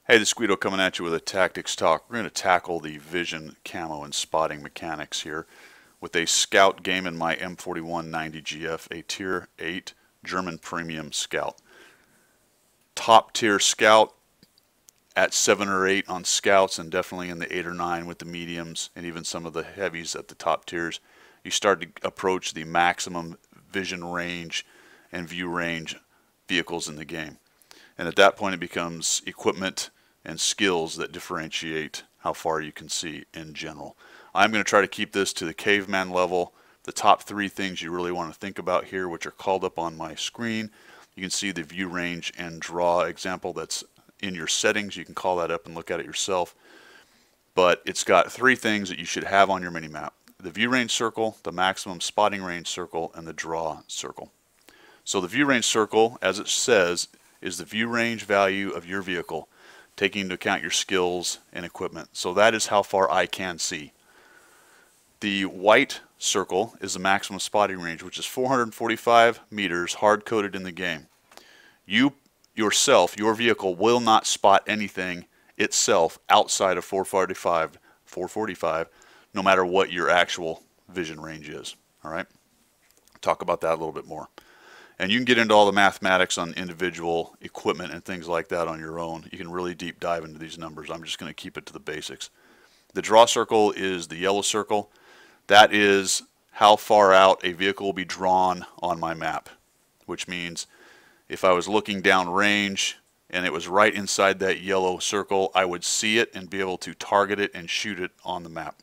Hey, this is Guido coming at you with a tactics talk. We're going to tackle the vision, camo, and spotting mechanics here with a scout game in my M4190 GF, a tier 8 German premium scout. Top tier scout at 7 or 8 on scouts, and definitely in the 8 or 9 with the mediums and even some of the heavies at the top tiers. You start to approach the maximum vision range and view range vehicles in the game. And at that point it becomes equipment and skills that differentiate how far you can see in general. I'm going to try to keep this to the caveman level. The top 3 things you really want to think about here, which are called up on my screen. You can see the view range and draw example that's in your settings. You can call that up and look at it yourself. But it's got 3 things that you should have on your mini-map. The view range circle, the maximum spotting range circle, and the draw circle. So the view range circle, as it says, is the view range value of your vehicle, taking into account your skills and equipment. So that is how far I can see. The white circle is the maximum spotting range, which is 445 meters hard-coded in the game. You yourself, your vehicle, will not spot anything itself outside of 445, no matter what your actual vision range is. All right? Talk about that a little bit more. And you can get into all the mathematics on individual equipment and things like that on your own. You can really deep dive into these numbers. I'm just going to keep it to the basics. The draw circle is the yellow circle. That is how far out a vehicle will be drawn on my map, which means if I was looking down range and it was right inside that yellow circle, I would see it and be able to target it and shoot it on the map.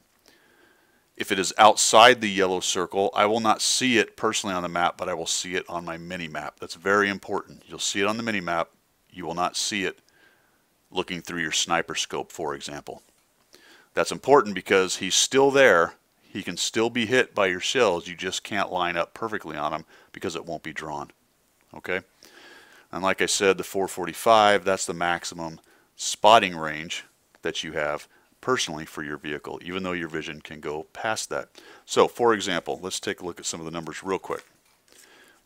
If it is outside the yellow circle, I will not see it personally on the map, but I will see it on my mini-map. That's very important. You'll see it on the mini-map. You will not see it looking through your sniper scope, for example. That's important because he's still there. He can still be hit by your shells. You just can't line up perfectly on him because it won't be drawn. Okay? And like I said, the 445, that's the maximum spotting range that you have personally for your vehicle, even though your vision can go past that. So, for example, let's take a look at some of the numbers real quick.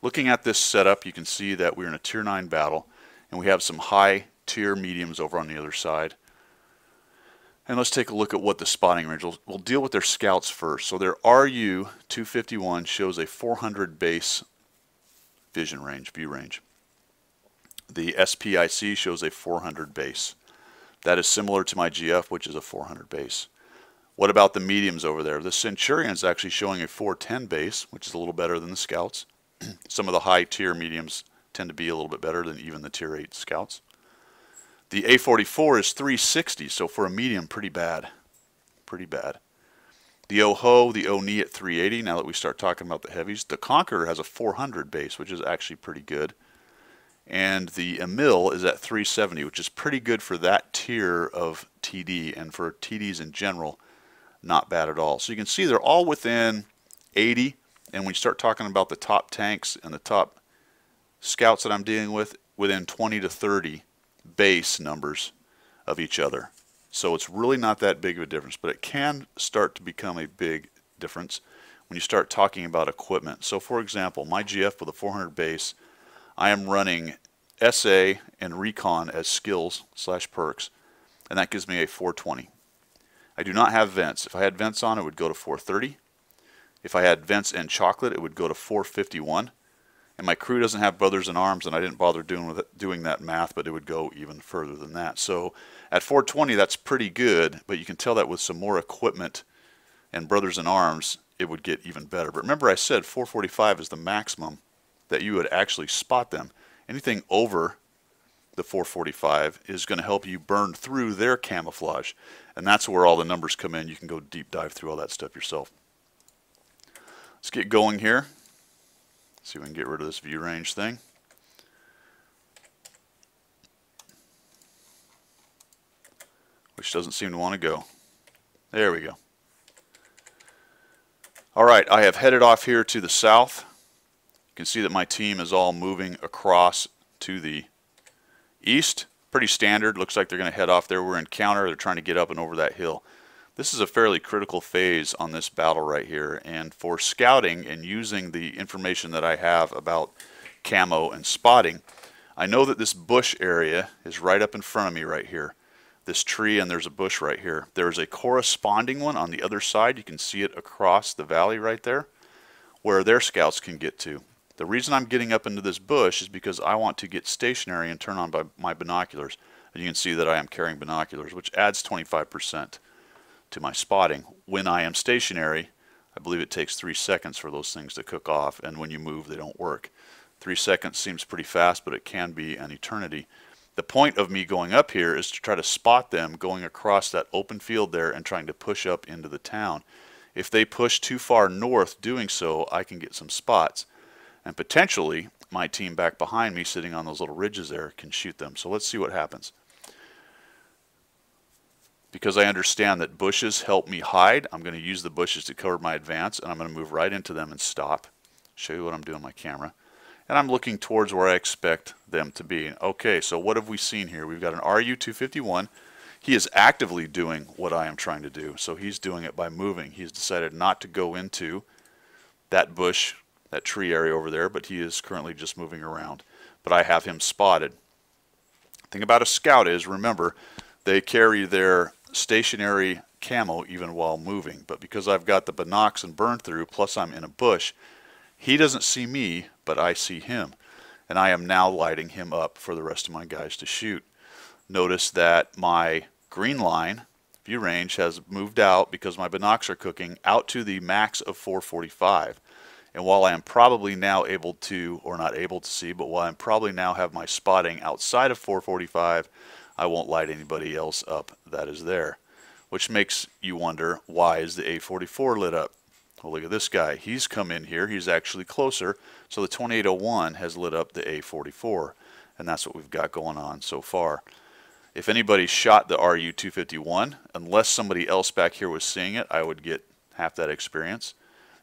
Looking at this setup, you can see that we're in a tier 9 battle, and we have some high tier mediums over on the other side. And let's take a look at what the spotting range will. We'll deal with their scouts first. So their RU 251 shows a 400 base vision range, view range. The SPIC shows a 400 base. That is similar to my GF, which is a 400 base. What about the mediums over there? The Centurion is actually showing a 410 base, which is a little better than the Scouts. Some of the high tier mediums tend to be a little bit better than even the tier 8 Scouts. The A44 is 360, so for a medium, pretty bad. Pretty bad. The OHO, the ONI at 380, now that we start talking about the heavies. The Conqueror has a 400 base, which is actually pretty good. And the Emil is at 370, which is pretty good for that tier of TD, and for TDs in general, not bad at all. So you can see they're all within 80, and when you start talking about the top tanks and the top scouts that I'm dealing with, within 20 to 30 base numbers of each other. So it's really not that big of a difference, but it can start to become a big difference when you start talking about equipment. So for example, my GF with a 400 base, I am running SA and Recon as skills / perks, and that gives me a 420. I do not have vents. If I had vents on, it would go to 430. If I had vents and chocolate, it would go to 451. And my crew doesn't have brothers in arms, and I didn't bother doing that math, but it would go even further than that. So at 420, that's pretty good, but you can tell that with some more equipment and brothers in arms, it would get even better. But remember I said 445 is the maximum that you would actually spot them. Anything over the 445 is going to help you burn through their camouflage, and that's where all the numbers come in. You can go deep dive through all that stuff yourself. Let's get going here. See if we can get rid of this view range thing. Which doesn't seem to want to go. There we go. Alright, I have headed off here to the south. You can see that my team is all moving across to the east. Pretty standard. Looks like they're going to head off there. We're in counter. They're trying to get up and over that hill. This is a fairly critical phase on this battle right here. And for scouting and using the information that I have about camo and spotting, I know that this bush area is right up in front of me right here. this tree, and there's a bush right here. There's a corresponding one on the other side. You can see it across the valley right there where their scouts can get to. The reason I'm getting up into this bush is because I want to get stationary and turn on my binoculars. And you can see that I am carrying binoculars, which adds 25% to my spotting. When I am stationary, I believe it takes 3 seconds for those things to cook off, and when you move, they don't work. 3 seconds seems pretty fast, but it can be an eternity. The point of me going up here is to try to spot them going across that open field there and trying to push up into the town. If they push too far north doing so, I can get some spots. And potentially, my team back behind me sitting on those little ridges there can shoot them. So let's see what happens. Because I understand that bushes help me hide, I'm going to use the bushes to cover my advance, and I'm going to move right into them and stop. Show you what I'm doing on my camera. And I'm looking towards where I expect them to be. Okay, so what have we seen here? We've got an RU-251. He is actively doing what I am trying to do. So he's doing it by moving. He's decided not to go into that bush, that tree area over there, but he is currently just moving around. But I have him spotted. The thing about a scout is, remember, they carry their stationary camo even while moving. But because I've got the binocs and burn through, plus I'm in a bush, he doesn't see me, but I see him. And I am now lighting him up for the rest of my guys to shoot. Notice that my green line view range has moved out because my binocs are cooking out to the max of 445. And while I am probably now able to, or not able to see, but while I'm probably now have my spotting outside of 445, I won't light anybody else up that is there. Which makes you wonder, why is the A44 lit up? Well, look at this guy. He's come in here. He's actually closer. So the 2801 has lit up the A44. And that's what we've got going on so far. If anybody shot the RU-251, unless somebody else back here was seeing it, I would get half that experience.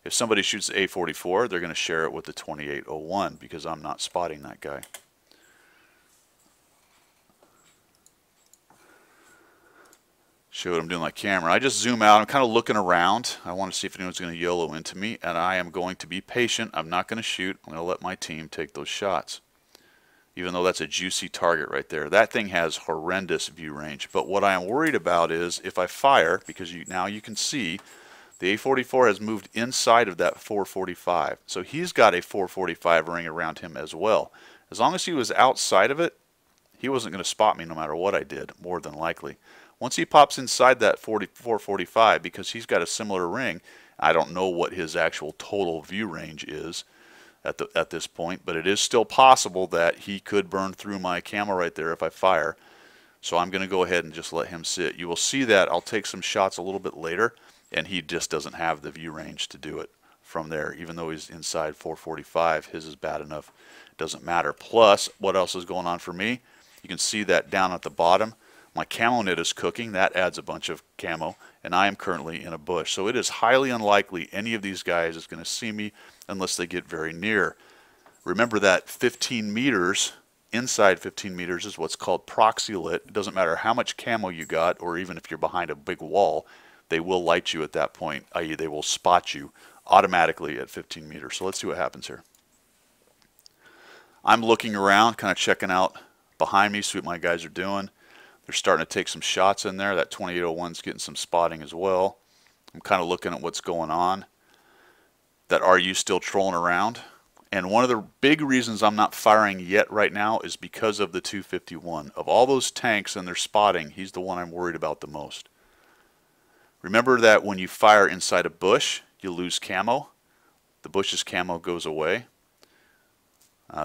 If somebody shoots the A44, they're going to share it with the 2801 because I'm not spotting that guy. Show what I'm doing with my camera. I just zoom out. I'm kind of looking around. I want to see if anyone's going to YOLO into me, and I am going to be patient. I'm not going to shoot. I'm going to let my team take those shots. Even though that's a juicy target right there. That thing has horrendous view range. But what I am worried about is if I fire, because now you can see the A44 has moved inside of that 445. So he's got a 445 ring around him as well. As long as he was outside of it, he wasn't going to spot me no matter what I did, more than likely. Once he pops inside that 445, because he's got a similar ring, I don't know what his actual total view range is at this point, but it is still possible that he could burn through my camo right there if I fire. So I'm going to go ahead and just let him sit. You will see that I'll take some shots a little bit later, and he just doesn't have the view range to do it from there. Even though he's inside 445, his is bad enough. It doesn't matter. Plus, what else is going on for me? You can see that down at the bottom. My camo knit is cooking. That adds a bunch of camo, and I am currently in a bush. So it is highly unlikely any of these guys is going to see me unless they get very near. Remember that 15 meters, inside 15 meters is what's called proxy lit. It doesn't matter how much camo you got, or even if you're behind a big wall, they will light you at that point, i.e. they will spot you automatically at 15 meters. So let's see what happens here. I'm looking around, kind of checking out behind me, see what my guys are doing. They're starting to take some shots in there. That 2801's getting some spotting as well. I'm kind of looking at what's going on. That RU still trolling around. And one of the big reasons I'm not firing yet right now is because of the 251. Of all those tanks and their spotting, he's the one I'm worried about the most. Remember that when you fire inside a bush, you lose camo. The bush's camo goes away.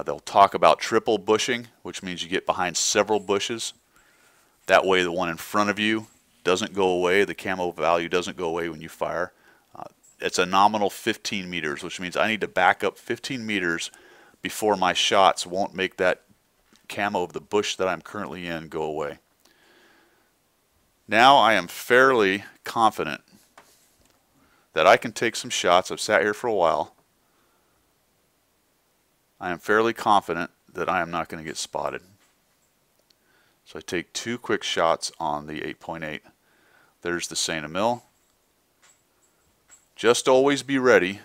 They'll talk about triple bushing, which means you get behind several bushes. That way the one in front of you doesn't go away. The camo value doesn't go away when you fire. It's a nominal 15 meters, which means I need to back up 15 meters before my shots won't make that camo of the bush that I'm currently in go away. Now I am fairly confident that I can take some shots. I've sat here for a while. I am fairly confident that I am not going to get spotted. So I take 2 quick shots on the 8.8. There's the Saint Emil. Just always be ready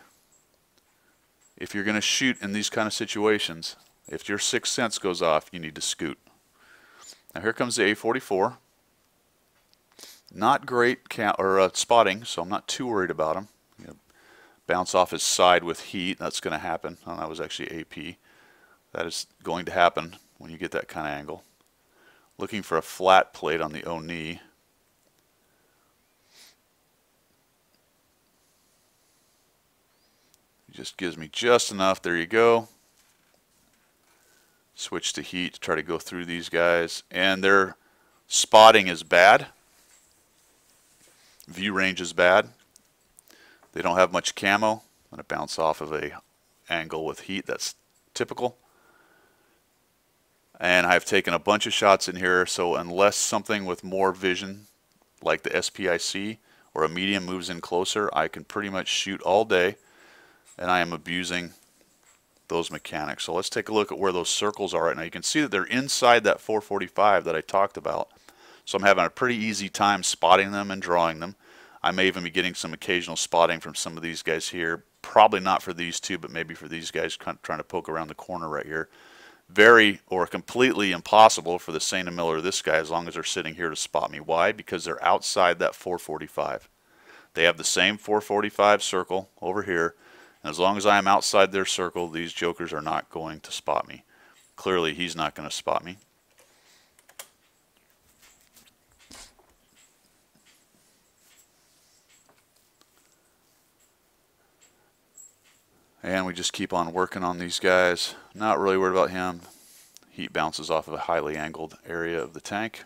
if you're going to shoot in these kind of situations. If your sixth sense goes off, you need to scoot. Now here comes the A44. Not great spotting, so I'm not too worried about him. You know, bounce off his side with heat. That's going to happen. Oh, that was actually AP. That is going to happen when you get that kind of angle. Looking for a flat plate on the O knee. It just gives me just enough. There you go. Switch to heat to try to go through these guys. And their spotting is bad. View range is bad. They don't have much camo. I'm going to bounce off of a angle with heat. That's typical. And I've taken a bunch of shots in here, so unless something with more vision, like the SPIC or a medium moves in closer, I can pretty much shoot all day, and I am abusing those mechanics. So let's take a look at where those circles are right now. You can see that they're inside that 445 that I talked about. So I'm having a pretty easy time spotting them and drawing them. I may even be getting some occasional spotting from some of these guys here. Probably not for these two, but maybe for these guys trying to poke around the corner right here. Very or completely impossible for the St. Miller or this guy as long as they're sitting here to spot me. Why? Because they're outside that 445. They have the same 445 circle over here, and as long as I am outside their circle, these jokers are not going to spot me. Clearly, he's not going to spot me. And we just keep on working on these guys. Not really worried about him. Heat bounces off of a highly angled area of the tank.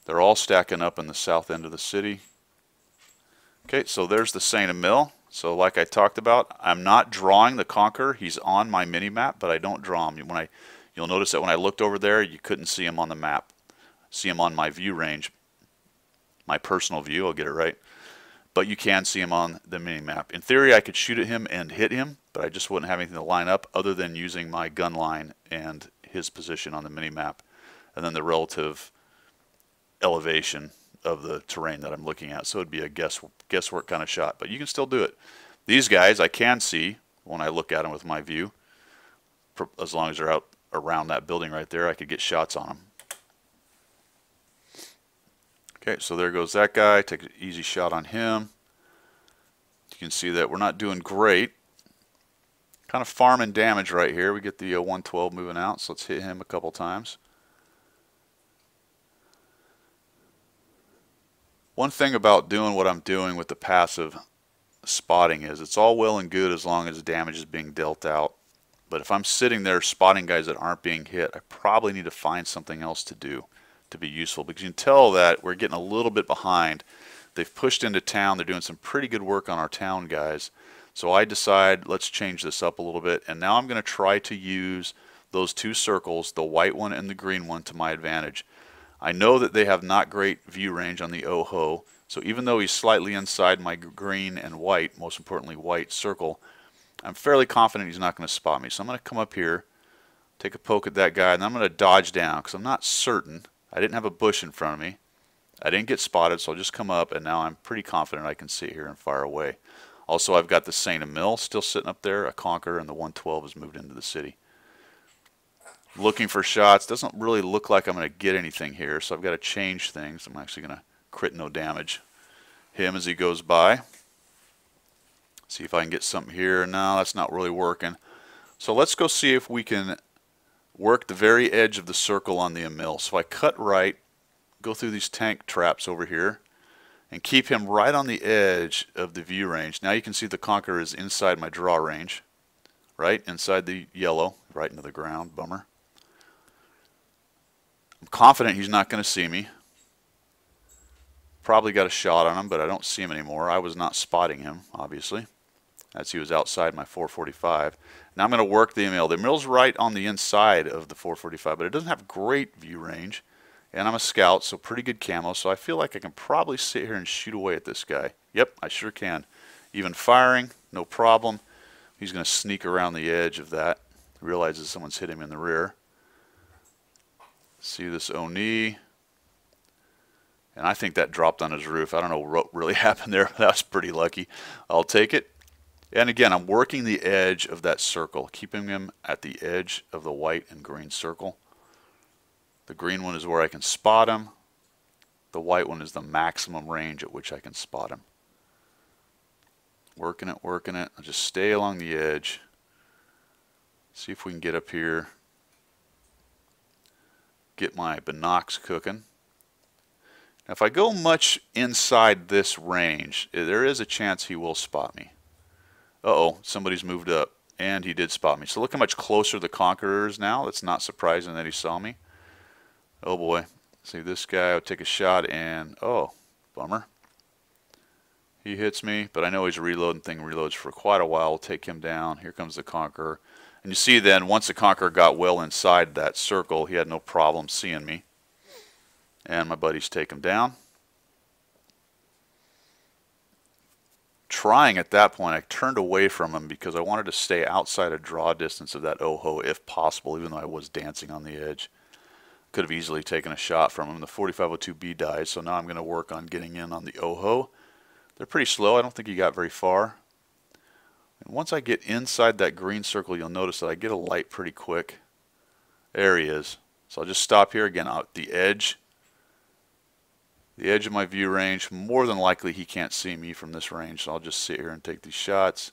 They're all stacking up in the south end of the city. Okay, so there's the St. Emile. So like I talked about, I'm not drawing the Conqueror. He's on my mini map, but I don't draw him. You'll notice that when I looked over there, you couldn't see him on the map. See him on my view range, my personal view. I'll get it right. But you can see him on the mini-map. In theory, I could shoot at him and hit him, but I just wouldn't have anything to line up other than using my gun line and his position on the mini-map, and then the relative elevation of the terrain that I'm looking at. So it'd be a guesswork kind of shot, but you can still do it. These guys I can see when I look at them with my view. As long as they're out around that building right there, I could get shots on them. Okay, so there goes that guy. Take an easy shot on him. You can see that we're not doing great. Kind of farming damage right here. We get the 112 moving out, so let's hit him a couple times. One thing about doing what I'm doing with the passive spotting is it's all well and good as long as damage is being dealt out. But if I'm sitting there spotting guys that aren't being hit, I probably need to find something else to do to be useful, because you can tell that we're getting a little bit behind. They've pushed into town. They're doing some pretty good work on our town guys. So I decide let's change this up a little bit, and now I'm going to try to use those two circles, the white one and the green one, to my advantage. I know that they have not great view range on the OHO, so even though he's slightly inside my green and white, most importantly white circle, I'm fairly confident he's not going to spot me. So I'm going to come up here, take a poke at that guy, and I'm going to dodge down because I'm not certain. I didn't have a bush in front of me. I didn't get spotted, so I'll just come up, and now I'm pretty confident I can sit here and fire away. Also, I've got the St. Emile still sitting up there, a Conqueror, and the 112 has moved into the city. Looking for shots. Doesn't really look like I'm going to get anything here, so I've got to change things. I'm actually going to crit no damage him as he goes by. See if I can get something here. No, that's not really working. So let's go see if we can work the very edge of the circle on the Emile. So I cut right, go through these tank traps over here, and keep him right on the edge of the view range. Now you can see the Conqueror is inside my draw range, right inside the yellow, right into the ground. Bummer. I'm confident he's not going to see me. Probably got a shot on him, but I don't see him anymore. I was not spotting him, obviously, as he was outside my 445. Now I'm going to work the Emile. The Emile's right on the inside of the 445, but it doesn't have great view range. And I'm a scout, so pretty good camo, so I feel like I can probably sit here and shoot away at this guy. Yep, I sure can. Even firing, no problem. He's going to sneak around the edge of that. Realizes someone's hit him in the rear. See this Oni. And I think that dropped on his roof. I don't know what really happened there. That was pretty lucky. I'll take it. And again, I'm working the edge of that circle, keeping him at the edge of the white and green circle. The green one is where I can spot him. The white one is the maximum range at which I can spot him. Working it, working it. I'll just stay along the edge. See if we can get up here. Get my binocs cooking. Now if I go much inside this range, there is a chance he will spot me. Uh-oh, somebody's moved up. And he did spot me. So look how much closer the Conqueror is now. It's not surprising that he saw me. Oh boy. See this guy, I'll take a shot and, oh, bummer. He hits me, but I know he's reloading. Thing reloads for quite a while. We'll take him down. Here comes the Conqueror. And you see then, once the Conqueror got well inside that circle, he had no problem seeing me. And my buddies take him down. Trying at that point, I turned away from him because I wanted to stay outside of draw distance of that OHO if possible, even though I was dancing on the edge. Could have easily taken a shot from him. The 4502B died, so now I'm going to work on getting in on the OHO. They're pretty slow. I don't think he got very far. And once I get inside that green circle, you'll notice that I get a light pretty quick. There he is. So I'll just stop here again out the edge. The edge of my view range. More than likely he can't see me from this range, so I'll just sit here and take these shots.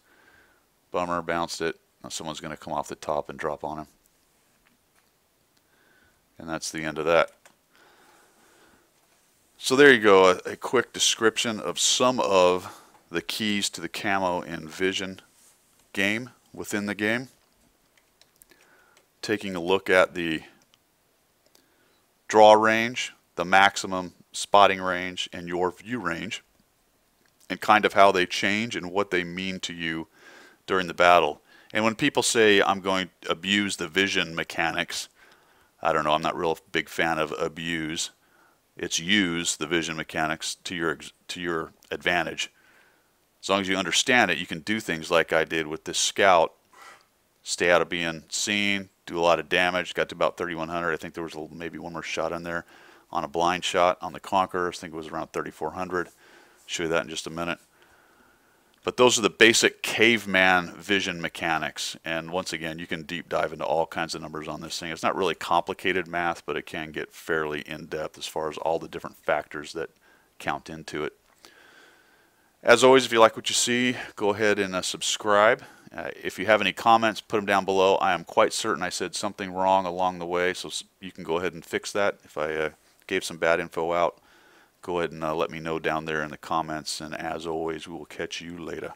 Bummer, bounced it. Now someone's going to come off the top and drop on him. And that's the end of that. So there you go, a quick description of some of the keys to the Camo and Vision game within the game. Taking a look at the draw range, the maximum spotting range, and your view range, and kind of how they change and what they mean to you during the battle. And when people say I'm going to abuse the vision mechanics, I don't know, I'm not a real big fan of abuse. It's use the vision mechanics to your advantage. As long as you understand it, you can do things like I did with this scout. Stay out of being seen, do a lot of damage. Got to about 3,100. I think there was maybe one more shot in there on a blind shot on the Conqueror. I think it was around 3,400. Show you that in just a minute. But those are the basic caveman vision mechanics. And once again, you can deep dive into all kinds of numbers on this thing. It's not really complicated math, but it can get fairly in-depth as far as all the different factors that count into it. As always, if you like what you see, go ahead and subscribe. If you have any comments, put them down below. I am quite certain I said something wrong along the way, so you can go ahead and fix that. If I gave some bad info out, go ahead and let me know down there in the comments. And as always, we will catch you later.